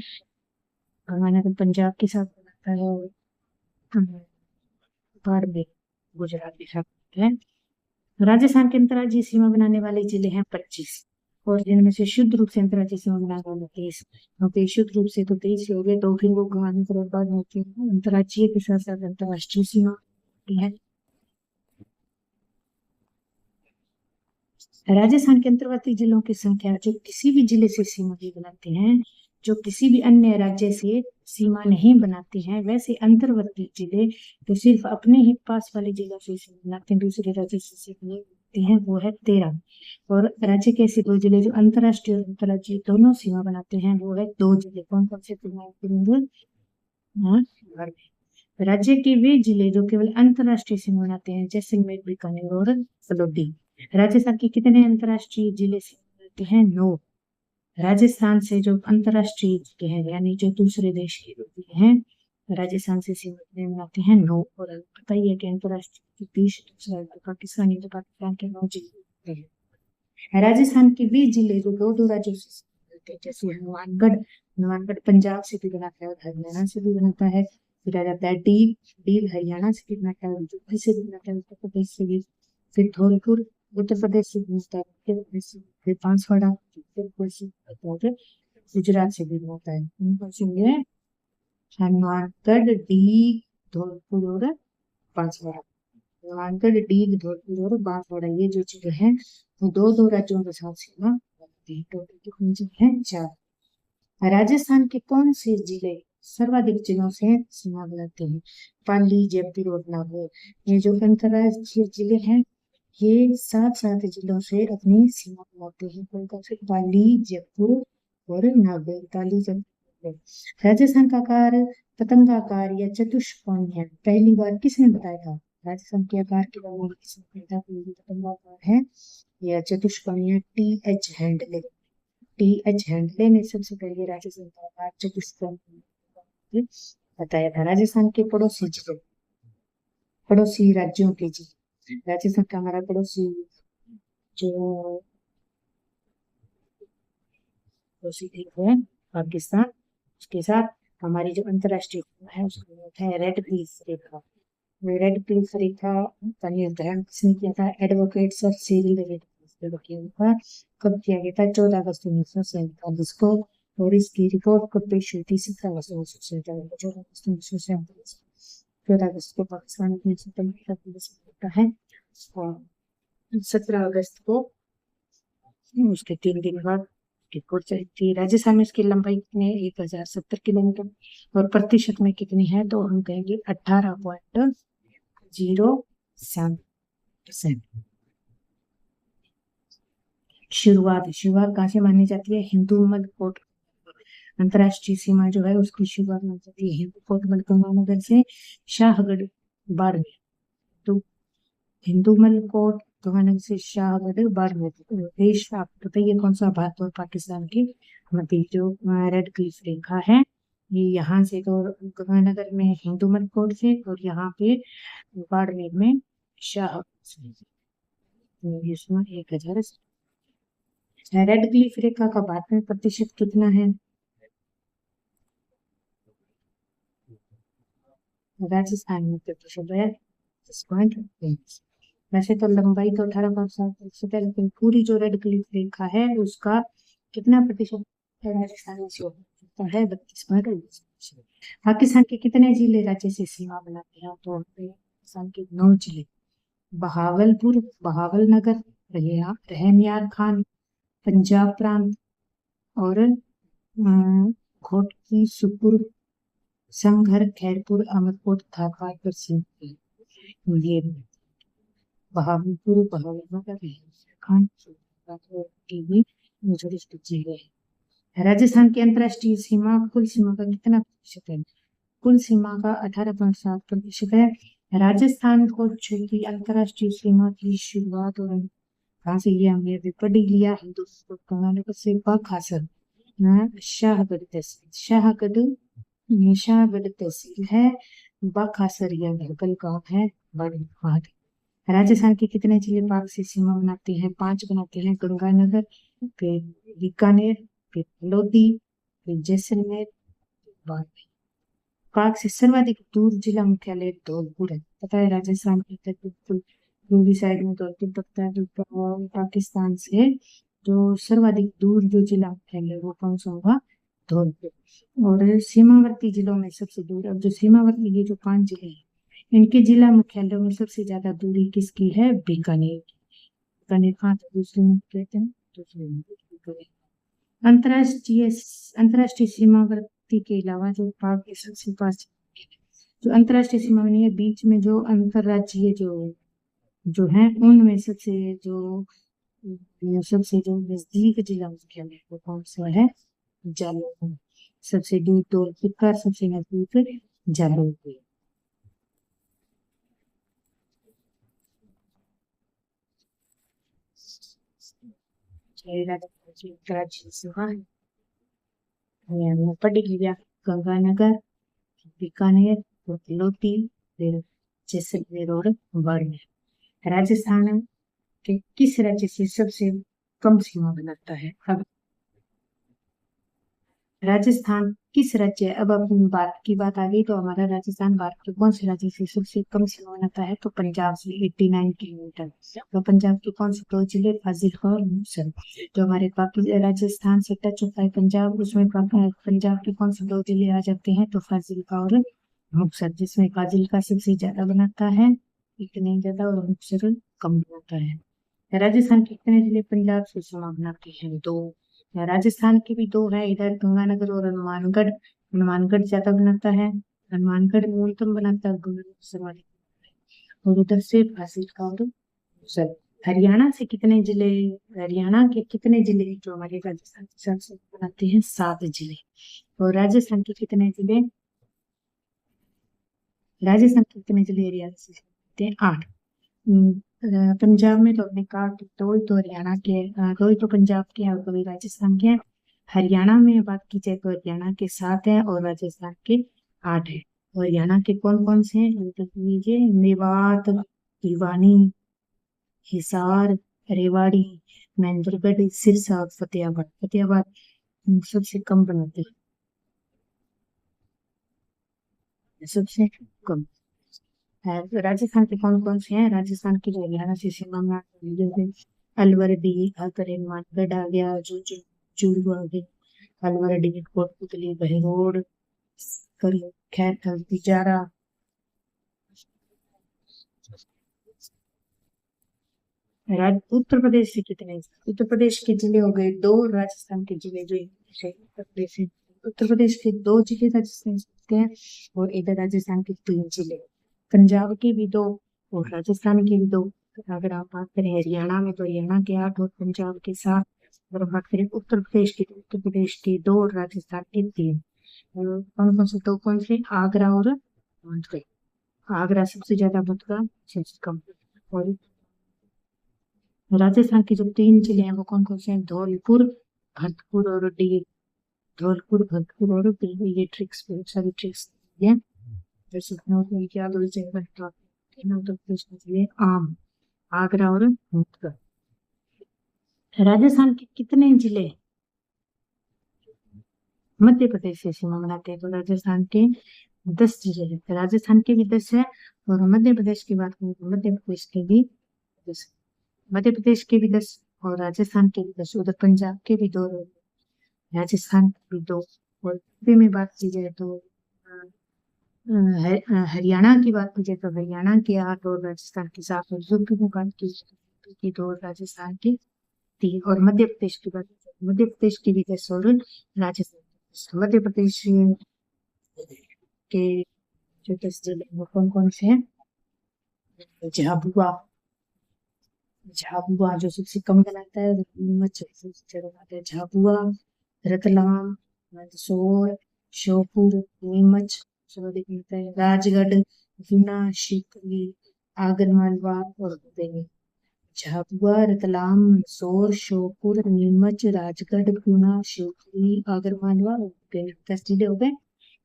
गंगानगर पंजाब के साथ बनाता है और बाड़मेर गुजरात के साथ बनाता है। राजस्थान के अंतर्राज्यीय सीमा बनाने वाले जिले हैं 25 और जिनमें से शुद्ध रूप से अंतर्राज्यीय सीमा बनाने वाले 23। क्योंकि शुद्ध रूप से तो 23 हो गए, तो फिर वो गंगानगर और बाड़मेर की अंतर्राज्यीय के साथ साथ अंतर्राष्ट्रीय सीमा होती है। राजस्थान के अंतर्वर्ती जिलों की संख्या जो किसी भी जिले से सीमा नहीं बनाते हैं, जो किसी भी अन्य राज्य से सीमा नहीं बनाते हैं, वैसे अंतर्वर्ती जिले तो सिर्फ अपने ही पास वाले जिलों से सीमा बनाते हैं, दूसरे राज्य से सीमा नहीं बनाते हैं, वो है 13। और राज्य के ऐसे 2 जिले जो अंतर्राष्ट्रीय और अंतर्राज्यीय दोनों सीमा बनाते हैं, वो है 2 जिले। कौन कौन से? राज्य के वे जिले जो केवल अंतर्राष्ट्रीय सीमा बनाते हैं, जैसलमेर, बीकानेर और फलोदी। राजस्थान के कितने अंतर्राष्ट्रीय जिले से बनाते हैं? 9। राजस्थान से जो अंतर्राष्ट्रीय जिले हैं, यानी जो दूसरे देश के जिले हैं, राजस्थान से सीमा बनाते हैं 9। और पता ही है कि अंतर्राष्ट्रीय 20, दूसरा पाकिस्तानी तो पाकिस्तान के 9 जिले होते हैं। राजस्थान के 20 जिले जो 2 राज्यों से बनाते हैं, जैसे हनुमानगढ़ पंजाब से भी बनाता है और हरियाणा से भी बनाता है। फिर आ जाता है डील हरियाणा से भी बनाता है, यूपी से भी बनाता है, उत्तर प्रदेश से भी। फिर धौलपुर उत्तर प्रदेश से बनता है, मध्य प्रदेश से। फिर बांसवाड़ा उत्तर से, गुजरात से भी बनता है। हनुमानगढ़, डीग, धौलपुर और बांसवाड़ा। हनुमानगढ़, डीग, धौलपुर और बांसवाड़ा, ये जो जिले हैं वो 2 राज्यों के साथ सीमा बनाते हैं। टोटल कितने जिले हैं? 4। राजस्थान के कौन से जिले सर्वाधिक जिलों से सीमा बनाते हैं? पाली, जयपुर और नागौर। ये जो अंतर्राज्यीय जिले हैं, ये 7 जिलों से अपनी सीमा बनाते हैं। कौन कौन से? पाली, जयपुर और नागौर। पाली, जयपुर। राजस्थान का आकार पतंगाकार या चतुष्कोण है, पहली बार किसने बताया था? राजस्थान के आकार के बारे में किसने बताया? पतंगाकार है या चतुष्कोणीय? T.H. हैंडले। T.H. हैंडले ने सबसे पहले राजस्थान का आकार चतुष्कोण बताया था। राजस्थान के पड़ोसी जिले, पड़ोसी राज्यों के जिले। राजस्थान का हमारा पड़ोसी जो पड़ोसी देश है पाकिस्तान, उसके साथ हमारी जो अंतर्राष्ट्रीय सीमा है उसका नाम है रेड क्लिफ रेखा। रेड क्लिफ रेखा का निर्धारण किसने किया था? Advocate sir Cyril red Cliff का। कब किया गया था? 14 अगस्त 1947 को। और इसकी रिपोर्ट कब पेश हुई थी? 17 अगस्त 1947 को। 14 अगस्त 1947 14 अगस्त को पाकिस्तान अपने स्वतंत्रता दिवस होता है और 17 अगस्त को उसके 3 दिन बाद रिपोर्ट चली थी। राजस्थान में इसकी लंबाई कितनी है? 1070 किलोमीटर। और प्रतिशत में कितनी है? तो हम कहेंगे 18.07%। शुरुआत कहाँ से मानी जाती है? हिंदूमल कोट। अंतर्राष्ट्रीय सीमा जो है उसकी शुरुआत मानी जाती है हिंदूमल गंगानगर से शाहगढ़ बाड़मेर। तो हिंदूमल कोट गंगानगर से शाहगढ़ बाड़मेर। देश आप बताइए कौन सा? भारत और पाकिस्तान की मध्य जो रेड क्लिफ रेखा है, ये यहाँ से तो गंगानगर में हिंदूमल कोट से और यहाँ पे बाड़मेर में शाह। इसमें 1000। रेड क्लिफ रेखा का भारत में प्रतिशत कितना है? राजस्थान में प्रतिशत है 10.23। वैसे तो लंबाई तो 18.7% है, लेकिन पूरी जो रेड क्लिफ रेखा है उसका कितना प्रतिशत राजस्थान में शो होता है? 32.20%। पाकिस्तान के कितने जिले राज्य से सीमा बनाते हैं? तो पाकिस्तान के 9 जिले। बहावलपुर, बहावलनगर, रहमयार खान, पंजाब प्रांत और घोटकी, सुपुर, संघर, खैरपुर, अमरकोट, थापार पर सीमा। ये बहावलपुर, बहावलनगर, खान, जिले। राजस्थान की अंतर्राष्ट्रीय सीमा कुल सीमा का कितना प्रतिशत है? कुल सीमा का 18.7% है। राजस्थान को की अंतर्राष्ट्रीय सीमा की शुरुआत और कहाँ से? ये हमने अभी पढ़ लिया। हिंदुस्तान से बखासर, शाहगढ़ तहसील। शाहगढ़ तहसील है। बखासर यह भरकल गांव है। बड़ी राजस्थान के कितने जिले पाक से सीमा बनाते हैं? 5 बनाते हैं। गंगानगर, फिर बीकानेर, फिर लोधी, फिर जैसलमेर, बाड़मेर। पाक से सर्वाधिक दूर जिला मुख्यालय धौलपुर है। पता है राजस्थान के बिल्कुल पूर्वी साइड में धौलपुर पड़ता है। जो पाकिस्तान से जो सर्वाधिक दूर जो जिला मुख्यालय वो कौन सा होगा? धौलपुर। और सीमावर्ती जिलों में सबसे दूर, अब जो सीमावर्ती ये जो 5 जिले हैं इनके जिला मुख्यालयों में सबसे ज्यादा दूरी किसकी है? बीकानेर की। बीकानेर कहाँ था? दूसरे में कहते हैं दूसरे में बीकानेर। अंतरराष्ट्रीय अंतरराष्ट्रीय सीमावर्ती के अलावा जो पाक के सबसे पास जो अंतरराष्ट्रीय सीमा बनी है बीच में जो अंतरराज्यीय जो है उनमें सबसे जो नजदीक जिला मुख्यालय वो कौन सा है? जालौर। सबसे दूर धौलपुर का, सबसे नजदीक जालौर। राज्य सभा पढ़ लिया। गंगानगर, बीकानेर, लोधी, फिर जैसलमेर और बाड़मेर। राजस्थान के किस राज्य से सबसे कम सीमा बनाता है? अब राजस्थान किस राज्य, अब अपनी बात की बात आ गई तो हमारा राजस्थान भारत के कौन से राज्य से सबसे कम सीमा बनाता है? तो पंजाब से 89 किलोमीटर। तो पंजाब के कौन से 2 जिले? फाजिलका और मुक्तसर। जो हमारे बाकी राजस्थान से टच होता है पंजाब, उसमें पंजाब के कौन से 2 जिले आ जाते हैं? तो फाजिलका और मुक्तसर, जिसमें फाजिलका सबसे ज्यादा बनाता है, इतने ज्यादा, और मुक्तसर कम बनाता है। राजस्थान के कितने जिले पंजाब से सीमा बनाते हैं? 2। राजस्थान के भी 2 है, इधर गंगानगर और हनुमानगढ़। हनुमानगढ़ ज्यादा बनाता है, हनुमानगढ़ न्यूनतम बनाता है, गंगानगर सर्वाधिक। और उधर से फाजिलका और मुक्तसर। हरियाणा से कितने जिले? हरियाणा के कितने जिले जो हमारे राजस्थान के साथ साथ बनाते हैं? 7 जिले। और राजस्थान के कितने जिले? राजस्थान के कितने जिले हरियाणा से बनाते हैं? 8। पंजाब में तो हमने कहा कि 2 ही तो हरियाणा के 2 ही तो पंजाब के हैं और 2 ही राजस्थान के हैं। हरियाणा में बात की जाए तो हरियाणा के 7 हैं और राजस्थान के 8 हैं। और हरियाणा के कौन कौन से हैं देख लीजिए? मेवात, भिवानी, हिसार, रेवाड़ी, महेंद्रगढ़, सिरसा और फतेहाबाद। फतेहाबाद सबसे कम बनाते हैं, सबसे कम है। तो राजस्थान के कौन कौन से हैं? राजस्थान की जो हरियाणा से सीमा में जैसे अलवर, डी आकर मानगढ़ आ गया, जो चूरू आ गया, अलवर, डी, कोटपुतली, बहरोड, खैर तिजारा। उत्तर प्रदेश से कितने? उत्तर प्रदेश के जिले हो गए 2, राजस्थान के जिले जो उत्तर प्रदेश से, उत्तर प्रदेश के 2 जिले राजस्थान से हैं और इधर राजस्थान के 3 जिले। पंजाब के भी 2 और राजस्थान के भी 2। अगर आप बात करें हरियाणा में तो हरियाणा के 8 और पंजाब के 7। अगर बात करें उत्तर प्रदेश की तो उत्तर प्रदेश के 2 और राजस्थान के 3। और कौन कौन से 2 कौन से? आगरा और मथुरा। आगरा सबसे ज्यादा, मथुरा सबसे कम। और राजस्थान के जो 3 जिले हैं वो कौन कौन से हैं? धौलपुर, भरतपुर और डीग। धौलपुर, भरतपुर और डीग। ये ट्रिक्स, बहुत सारी ट्रिक्स है। जैसे क्या दो जगह उत्तर प्रदेश के जिले आम, आगरा और मथुरा। राजस्थान के कितने जिले मध्य प्रदेश से सीमा बनाते हैं? तो राजस्थान के 10 जिले हैं। राजस्थान के भी 10 है और मध्य प्रदेश की बात करें तो मध्य प्रदेश के भी 10। मध्य प्रदेश के भी 10 और राजस्थान के भी 10। उधर पंजाब के भी 2, राजस्थान के भी 2। और यूपी में बात की जाए तो हरियाणा की बात की जाए तो हरियाणा के 8 और राजस्थान के 7। और यूपी में बात की जाए तो यूपी की 2 और राजस्थान की 3। और मध्य प्रदेश की बात की जाए तो मध्य प्रदेश की भी 10 और राजस्थान की 10। मध्य प्रदेश के जो 10 जिले वो कौन कौन से हैं? झाबुआ, झाबुआ जो सबसे कम बनाता है, नीमच सबसे ज्यादा बनाता है। झाबुआ, रतलाम, मंदसौर, श्योपुर, नीमच सर्वाधिक बनता है। राजगढ़, गुना, शिवपुरी, आगरमालवा और बुदेली। झाबुआ, रतलाम, मंदसौर, श्योपुर, नीमच, राजगढ़, गुना, शिवपुरी, आगरमालवा और बुदेली। 10 जिले हो गए।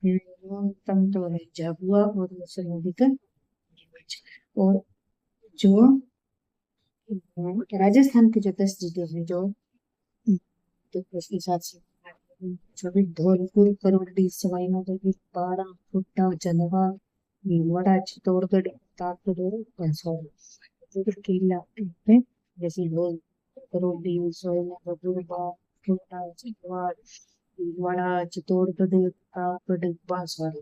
न्यूनतम तो है झाबुआ और सर्वाधिक नीमच। और जो राजस्थान के जो 10 जिले हैं जो तो उसके साथ से जो भी धौलपुर, करौली, सवाई माधोपुर, बाड़ा, कुट्टा, जलवा, भीलवाड़ा, चित्तौड़गढ़, प्रतापगढ़ और बांसवाड़ा जो के इलाके हैं जैसे धौल, करौली, सवाई माधोपुर, कुट्टा, जलवा, भीलवाड़ा, चित्तौड़गढ़, प्रतापगढ़, बांसवाड़ा।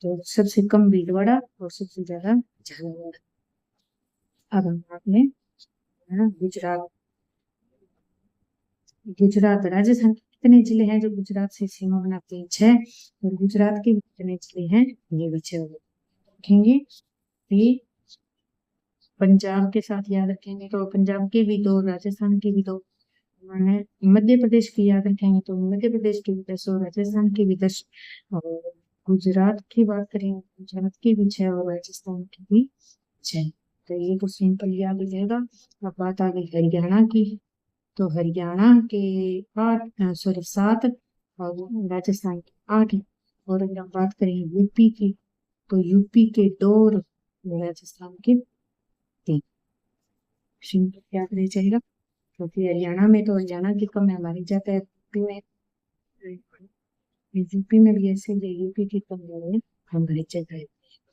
तो सबसे कम भीलवाड़ा और सबसे ज्यादा झालावाड़। अब हम आपने गुजरात गुजरात राजस्थान के कितने जिले हैं जो गुजरात से सीमा बनाते हैं? 6। और गुजरात के कितने जिले हैं? ये भी 6 रखेंगे। ये पंजाब के साथ याद रखेंगे तो पंजाब के भी 2, राजस्थान के भी 2। मध्य प्रदेश की याद रखेंगे तो मध्य प्रदेश के भी 10 और राजस्थान के भी 10। और गुजरात की बात करेंगे गुजरात के भी 6 और राजस्थान के भी 6। तो ये तो सिंपल याद हो जाएगा। अब बात आ गई हरियाणा की। तो हरियाणा के 7 और राजस्थान के 8। और अगर हम बात करें यूपी की तो यूपी के 2 और राजस्थान के 3। सिंपल याद रह जाएगा क्योंकि हरियाणा में तो हरियाणा की कम है हमारी जाता है यूपी में भी ऐसे यूपी की कम है हमारी जगह है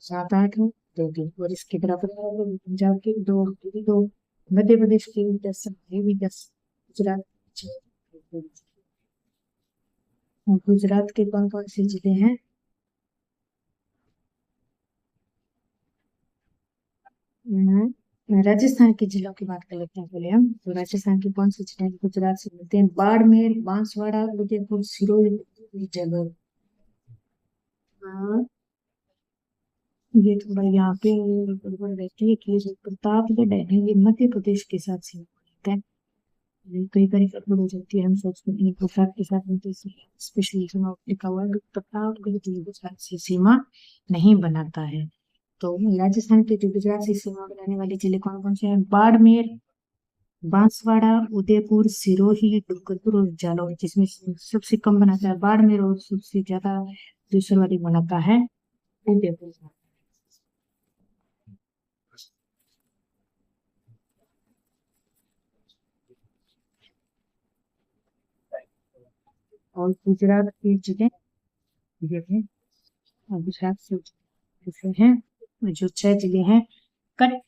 7, 8 हो 2, 3 और इसके बराबर पंजाब के 2, 2 मध्य प्रदेश के भी 10 ये भी 10 गुजरात गुजरात के कौन कौन से जिले हैं? राजस्थान के जिलों की बात कर लेते हैं पहले हम। तो राजस्थान के कौन से जिले गुजरात से मिलते हैं? बाड़मेर, बांसवाड़ा, उदयपुर, सिरोही, जयपुर। ये थोड़ा यहाँ पे गड़बड़ रहती है कि जो प्रतापगढ़ है ये मध्य प्रदेश के साथ सीमा बनाता है। कई बार गड़बड़ हो जाती है हम सोचते हैं गुजरात के साथ स्पेशली सीमा लिखा हुआ है प्रतापगढ़ गुजरात से सीमा नहीं बनाता है। तो राजस्थान के जो गुजरात से सीमा बनाने वाले जिले कौन कौन से हैं? बाड़मेर, बांसवाड़ा, उदयपुर, सिरोही, डूंगरपुर और जालौर। जिसमें सबसे कम बनाता है बाड़मेर और सबसे ज्यादा जो सर्वाधिक बनाता है उदयपुर। और गुजरात के जिले देखें गुजरात से दूसरे हैं जो 6 जिले हैं कच्छ,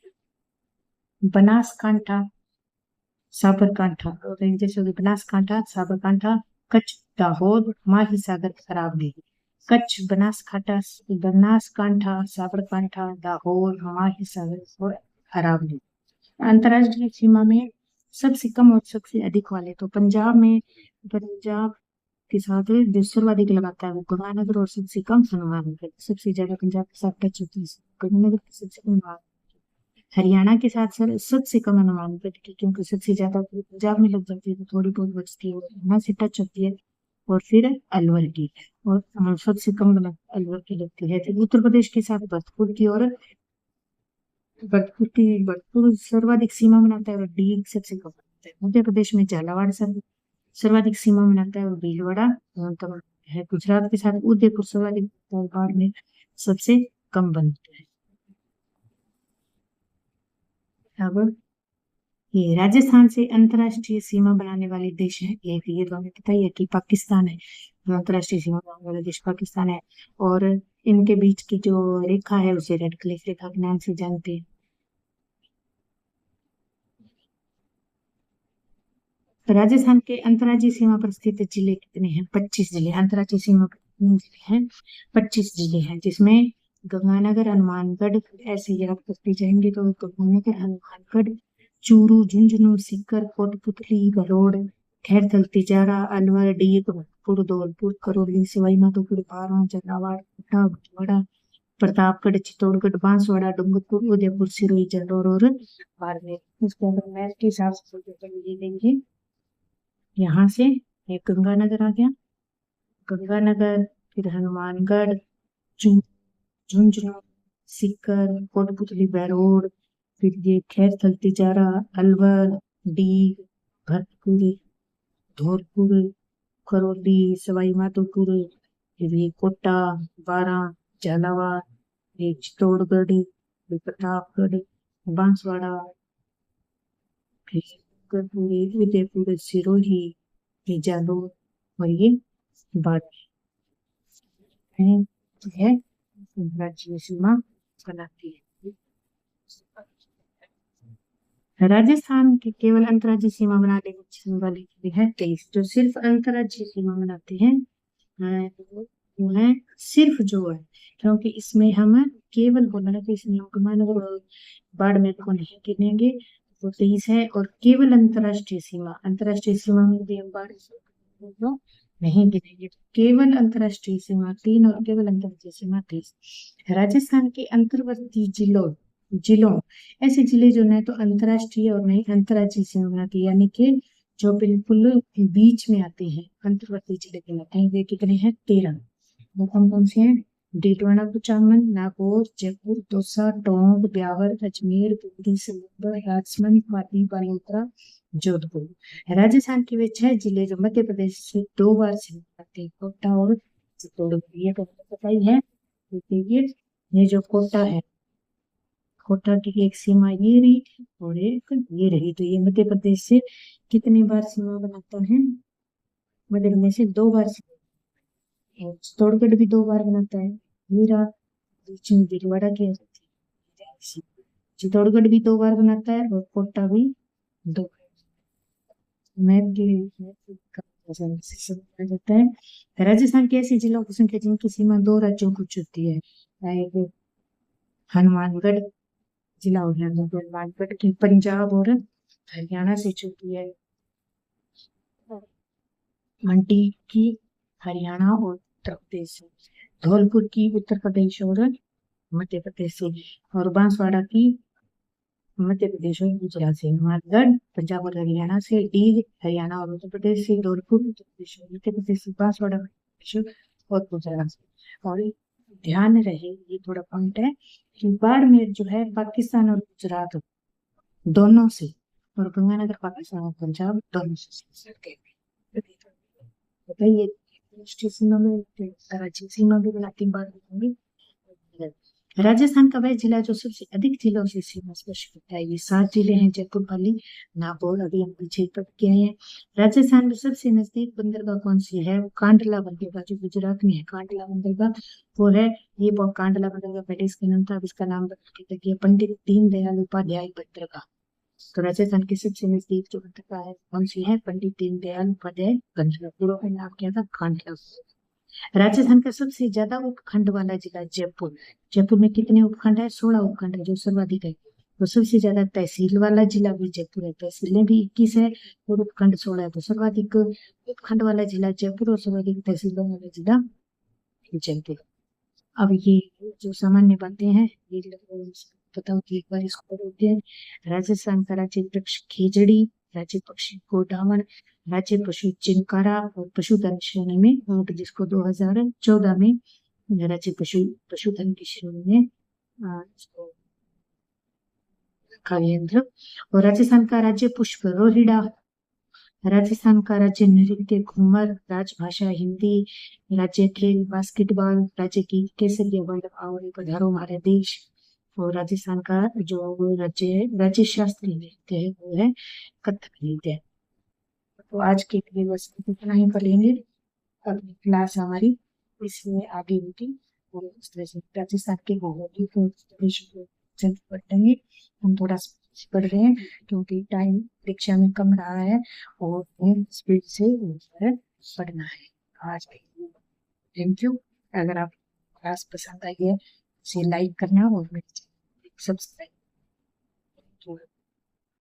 बनासकांठा, साबरकांठा और एक जैसे बनासकांठा, साबरकांठा, कच्छ, दाहोद, माहिसागर, अरावली। कच्छ, बनासकांठा, साबरकांठा, दाहोद, माहिसागर और अरावली। अंतर्राष्ट्रीय सीमा में सबसे कम और सबसे अधिक वाले तो पंजाब के साथ जो सर्वाधिक लगाता है वो गंगानगर और सबसे कम हनुमानगढ़। सबसे ज्यादा पंजाब के साथ टच होती है गंगानगर की सबसे कम हरियाणा के साथ सबसे कम हनुमानगढ़ की क्योंकि सबसे ज्यादा पंजाब में लग जाती है तो थोड़ी बहुत बचती है वहां से टच होती है। और फिर अलवर की और सबसे कम अलवर की लगती है। फिर उत्तर प्रदेश के साथ भरतपुर की और भरतपुर सर्वाधिक सीमा बनाता है और डीग सबसे कम बनाता है। मध्य प्रदेश में झालावाड़ सर्वाधिक सीमा बनाता है और भीलवाड़ा है। गुजरात के साथ उदयपुर सर्वाधिक में सबसे कम बनता है। अब ये राजस्थान से अंतरराष्ट्रीय सीमा बनाने वाले देश है ये तो हमें पता ही है कि पाकिस्तान है। जो अंतरराष्ट्रीय सीमा बनाने वाला देश पाकिस्तान है और इनके बीच की जो रेखा है उसे रेड क्लिफ रेखा के नाम से जानते हैं। राजस्थान के अंतर्राज्यीय सीमा पर स्थित जिले कितने हैं? 25 जिले। अंतर्राज्यीय सीमा पर कितने जिले हैं? 25 जिले हैं जिसमें गंगानगर, हनुमानगढ़ ऐसे याद करते जाएंगे तो गंगानगर, हनुमानगढ़, चूरू, झुंझुनू, सीकर, कोटपुतली, भरोड़, खैरथल, तिजारा, अलवर, डीग, भरतपुर, धौलपुर, करौली, सवाई माधोपुर, बारां, झालावाड़, कोटा, भीलवाड़ा, प्रतापगढ़, चित्तौड़गढ़, बांसवाड़ा, डूंगरपुर, उदयपुर, सिरोही, जालौर और बाड़मेर। इसके अंदर मैथ के हिसाब से ये देंगे यहाँ से एक गंगानगर आ गया गंगानगर, फिर हनुमानगढ़, झुंझुनू, सीकर, कोटपुतली, बहरोड, फिर ये खैरथल, तिजारा, अलवर, डीग, भरतपुर, धौलपुर, करौली, सवाई माधोपुर, फिर ये कोटा, बारां, झालावाड़, ये चित्तौड़गढ़, फिर प्रतापगढ़, बांसवाड़ा, फिर कर्पूरी, उदयपुर, सिरोही, ये जालौर और ये बाड़मेर जो है राज्य सीमा बनाती है। राजस्थान के केवल अंतर्राज्यीय सीमा बनाने वाली है 23, जो सिर्फ अंतर्राज्यीय सीमा बनाते हैं वो है सिर्फ जो है, क्योंकि इसमें हम केवल बोला कि इसमें हम बाड़मेर को नहीं गिनेंगे, वो 23 है। और केवल अंतर्राष्ट्रीय सीमा में भी हम बाड़मेर को नहीं गिनेंगे। केवल अंतर्राष्ट्रीय सीमा 3 और केवल अंतर्राज्यीय सीमा 23। राजस्थान के अंतर्वर्ती जिलों ऐसे जिले जो न तो अंतर्राष्ट्रीय और न ही अंतर्राज्यीय सीमा बनाते हैं, यानी कि जो बिल्कुल बीच में आते हैं, अंतर्वर्ती जिले कहलाते हैं। वे कितने हैं? 13। वो कौन कौन से हैं? डीडवाना, कुचामन, नागौर, जयपुर, दौसा, टोंक, ब्यावर, अजमेर, बूंदी, सिलंबर, राजसमंद, पाली, बालोतरा, जोधपुर। राजस्थान के वे 6 जिले जो मध्य प्रदेश से 2 बार सीमा करते हैं, कोटा और चित्तौड़गढ़। ये तो पता ही है। देखिए ये जो कोटा है, कोटा की एक सीमा ये रही और एक ये रही, तो ये मध्य प्रदेश से कितनी बार सीमा बनाता है? मध्य प्रदेश से 2 बार सीमा। और चित्तौड़गढ़ भी 2 बार बनाता है। मीरा बीच में भीलवाड़ा की चित्तौड़गढ़ भी 2 बार बनाता है और कोटा भी 2 बार। मैप जाता है। राजस्थान के ऐसे जिलों की संख्या जिनकी सीमा 2 राज्यों को छूती है। एक हनुमानगढ़ जिला हो गया, हनुमानगढ़ की पंजाब और हरियाणा से छूती है। मंडी की हरियाणा और उत्तर प्रदेश से। धौलपुर की उत्तर प्रदेश और मध्य प्रदेश से। और बांसवाड़ा की मध्य प्रदेश और गुजरात से। हनुमानगढ़ पंजाब और हरियाणा से, डीग हरियाणा और उत्तर प्रदेश से, धौलपुर उत्तर प्रदेश और मध्य प्रदेश से, बांसवाड़ा मध्य प्रदेश और गुजरात से। और ध्यान रहे, ये थोड़ा पॉइंट है कि बाड़मेर जो है पाकिस्तान और गुजरात दोनों से, और गंगानगर पाकिस्तान और पंजाब दोनों से बताइए। राष्ट्रीय सीमा में राज्य सीमा भी बनाती बाड़मेर। राजस्थान का वह जिला जो सबसे अधिक जिलों से सीमा स्पर्श करता है, ये 7 जिले हैं, जयपुर, पाली, नागौर, अभी हम पीछे पढ़ के आए हैं। राजस्थान में सबसे नजदीक बंदरगाह कौन सी है? वो कांडला बंदरगाह, जो गुजरात में है। कांडला बंदरगाह वो है, ये बहुत कांडला बंदरगाह पहले इसका नाम था, अब इसका नाम बदल के किया पंडित दीनदयाल उपाध्याय बंदरगाह। तो राजस्थान के सबसे नजदीक जो बंदरगाह है कौन सी है? पंडित दीनदयाल उपाध्याय बंदरगाह। पूरा का नाम क्या था? कांडला। राजस्थान का सबसे ज्यादा उपखंड वाला जिला जयपुर। जयपुर में कितने उपखंड है? 16 उपखंड है, जो सर्वाधिक है। तो सबसे ज्यादा तहसील वाला जिला भी जयपुर है। तहसीलें भी 21 है और उपखंड 16 है। तो सर्वाधिक उपखंड वाला जिला जयपुर और सर्वाधिक तहसीलों वाला जिला जयपुर। अब ये जो सामान्य बातें हैं ये बताओ कि एक बार इसको बोलते हैं। राजस्थान का राज्य वृक्ष खेजड़ी, राज्य पक्षी गोडावण, राज्य पशु चिंकारा और पशुधन श्रेणी में ऊंट, जिसको 2014 में राज्य पशुधन की श्रेणी में इसको रखा गया। और राजस्थान का राज्य पुष्प रोहिड़ा, राजस्थान का राज्य नृत्य घूमर, राजभाषा हिंदी, राज्य खेल बास्केटबॉल, राज्य की केसरिया वर्ल्ड और पधारो हमारे देश। और राजस्थान का जो राज्य शास्त्रीय नृत्य है वो है कथक नृत्य। तो आज के लिए बस इतना ही करेंगे। अगली क्लास हमारी इसमें आगे होगी और इस तरह से राजस्थान के भौगोलिक पढ़ेंगे। हम थोड़ा पढ़ रहे हैं क्योंकि टाइम परीक्षा में कम रहा है और स्पीड से पढ़ना है आज भी। Thank you. अगर आप क्लास पसंद आई है इसे लाइक करना और मेरे चैनल सब्सक्राइब